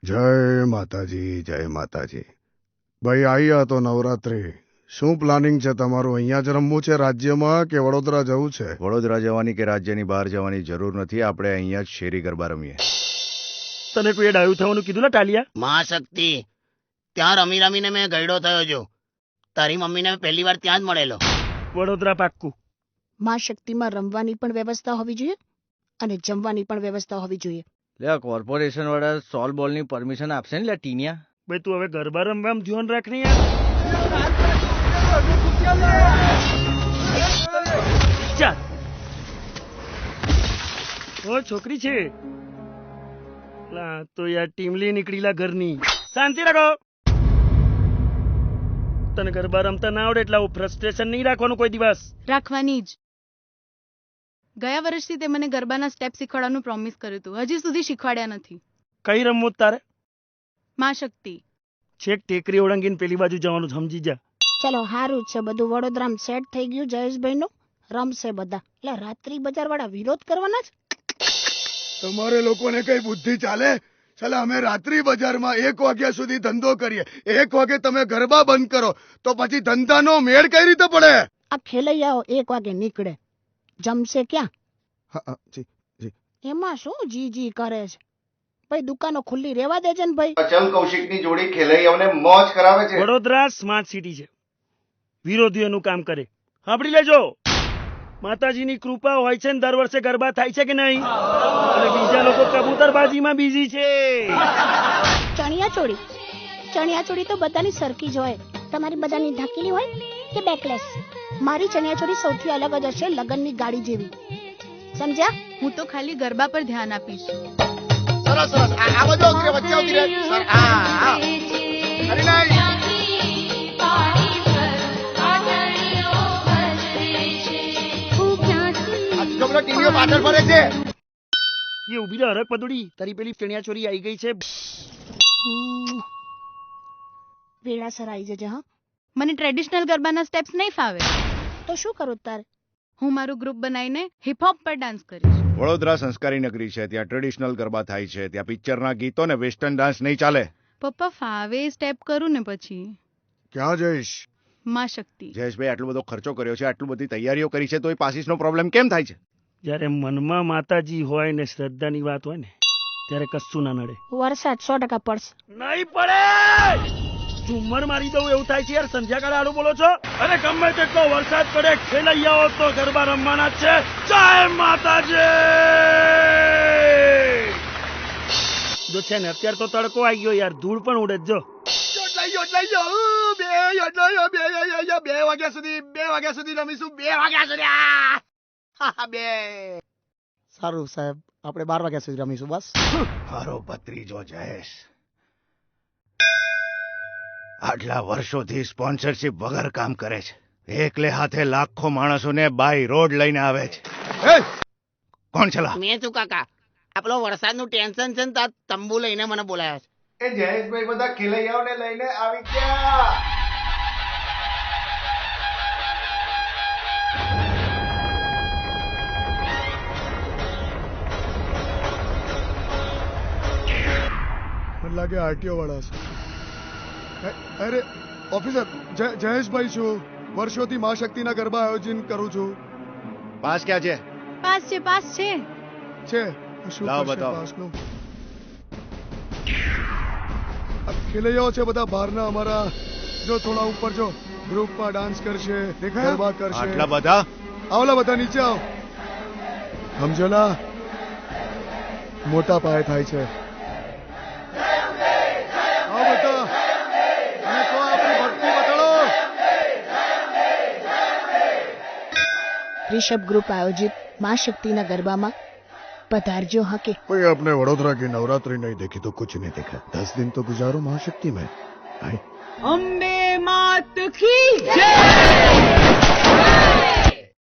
જય માતાજી, જય માતાજી. ભાઈ આવ્યા તો નવરાત્રી. શું પ્લાનિંગ છે તમારું? અહીંયા જ રમવું છે રાજ્યમાં કે વડોદરા જવું છે? વડોદરા જવાની કે રાજ્યની બહાર જવાની જરૂર નથી. આપણે અહીંયા જ શેરી ગરબા રમીએ. તને કોઈ ડાયું થવાનું કીધું ને ટાલિયા? મહાશક્તિ, ત્યાં રમી રમીને મેં ગયડો થયો છું. તારી મમ્મીને પહેલી વાર ત્યાં જ મળેલો. વડોદરા પાક્કું. માં શક્તિમાં રમવાની પણ વ્યવસ્થા હોવી જોઈએ અને જમવાની પણ વ્યવસ્થા હોવી જોઈએ. લે કોર્પોરેશન વાળા સોલ બોલ ની પરમિશન આપશે ને લે ટીનિયા. ભાઈ તું હવે ગરબા રમવામાં ધ્યાન રાખ ને યાર. ચાલ. ઓ છોકરી છે લા તો યાર ટીમલી નીકળીલા ઘરની. શાંતિ રાખો. તને ગરબા રમતા ના આવડે એટલે આવું ફ્રસ્ટ્રેશન નહીં રાખવાનું કોઈ દિવસ. રાખવાની જ. ગયા વર્ષથી તે મને ગરબાના સ્ટેપ શીખવાડવાનું પ્રોમિસ કર્યું હતું. હજી સુધી શીખવાડ્યા નથી. કઈ રમવું છે તારે? માં શક્તિ. છેક ટેકરી ઓળંગીને પેલી બાજુ જવાનું સમજી જા. ચલો સારું છે, બધું વડોદરામાં સેટ થઈ ગયું. જયેશભાઈ નું રમશે બધા. એટલે રાત્રિ બજાર વાળા વિરોધ કરવાના જ. તમારે લોકોને કઈ બુદ્ધિ ચાલે? ચાલે અમે રાત્રિ બજારમાં 1 વાગ્યા સુધી ધંધો કરીએ. 1 વાગે તમે ગરબા બંધ કરો તો પછી ધંધાનો મેળ કઈ રીતે પડે? આ ખેલૈયાઓ 1 વાગે નીકળે, જમશે ક્યાં? એમાં શું જી જી કરે છે? ભાઈ દુકાનો ખુલ્લી રેવા દેજે ને ભાઈ. અચલ કૌશિકની જોડી ખેલૈયાઓને મોજ કરાવે છે. વડોદરા સ્માર્ટ સિટી છે. વિરોધીઓનું કામ કરે. સાંભળી લેજો. માતાજીની કૃપા હોય છે ને દર વર્ષે ગરબા થાય છે કે નહીં? અને બીજા લોકો કબૂતરબાજીમાં બીઝી છે. ચણિયાચોળી તો બધાની સરખી જ હોય. તમારી બધાની ઢાકેલી હોય કે બેકલેસ? મારી ચણિયાચોળી સૌથી અલગ જ હશે, લગનની ગાડી જેવી. સમજ્યા? હું તો ખાલી ગરબા પર ધ્યાન આપીશ. સરસ સરસ. આ બધો વચ્ચે આવતી રહે. સર હા. અરે નહીં. આજનો ટીવીઓ પાછળ ફરે છે. એ ઉભી રહે હરક પદુડી. તારી પેલી ચણિયાચોરી આવી ગઈ છે. વેળાસર આવી જજે. હા, મને ટ્રેડિશનલ ગરબાના સ્ટેપ્સ નહીં ફાવે. તો શું કરું તારે? હું મારું ગ્રુપ બનાવીને હિપહોપ પર ડાન્સ કરીશ. વડોદરા સંસ્કારી નગરી છે. ત્યાં ટ્રેડિશનલ ગરબા થાય છે. ત્યાં પિક્ચરના ગીતો ને વેસ્ટર્ન ડાન્સ નહીં ચાલે. પપ્પા ફાવે સ્ટેપ કરું ને પછી. ક્યાં જઈશ? માં શક્તિ. જયેશભાઈ આટલો બધો ખર્ચો કર્યો છે, આટલી બધી તૈયારીઓ કરી છે, તો એ પાસીસનો પ્રોબ્લેમ કેમ થાય છે? જયારે મનમાં માતાજી હોય ને શ્રદ્ધાની વાત હોય ને ત્યારે કશું ના નડે. વરસાદ 100% પડશે. નહીં પડે. ઝુમ્મર મારી દઉં એવું થાય છે યાર. સંધ્યાકાળે આડું બોલો છો? અરે ગમે તેટલો વરસાદ પડે, ખેલૈયાઓ તો ગરબા રમવાના જ છે. જય માતાજી. જો છે ને અત્યારે તો તડકો આવી ગયો યાર, ધૂળ પણ ઉડે જ. જો 2 વાગ્યા સુધી રમીશું. 2 વાગ્યા સુધી. સારું સાહેબ, આપણે 12 વાગ્યા સુધી રમીશું બસ. મારો ભત્રીજો જયેશ આટલા વર્ષોથી સ્પોન્સરશિપ વગર કામ કરે છે. એકલે હાથે લાખો માણસોને બાય રોડ લઈને આવે છે. કોણ છે લા? મેં શું કાકા, આપણો વરસાદનું ટેન્શન છે ને તાર તંબુ લઈને મને બોલાયા છે. એ જયેશભાઈ બધા ખેલૈયાઓને લઈને આવી ગયા. મને લાગે આરટીઓ વાળા છે. અરે ઓફિસર, જયેશભાઈ છું. વર્ષોથી મા શક્તિના ગરબા આયોજન કરું છું. પાસ ક્યાં છે? પાસ છે. છે શું લાવો કરશે બતાવો. પાસનું? આ ખેલૈયાઓ છે બધા બહારના અમારા. જો થોડા ઉપર જો, ગ્રુપમાં ડાન્સ કરશે, ગરબા કરશે. આટલા બધા? આવલા બધા નીચે આવ. સમજોલા, મોટા પાયે થાય છે. આવો બધા અને તો આપણી ભક્તિ બતાડો. રિષભ ગ્રુપ આયોજિત માં શક્તિના ગરબામાં पधारजो हाँ के। कोई अपने वडोदरा की नवरात्रि नहीं देखी तो कुछ नहीं देखा। 10 दिन तो गुजारो महाशक्ति में। अम्बे मात की जय।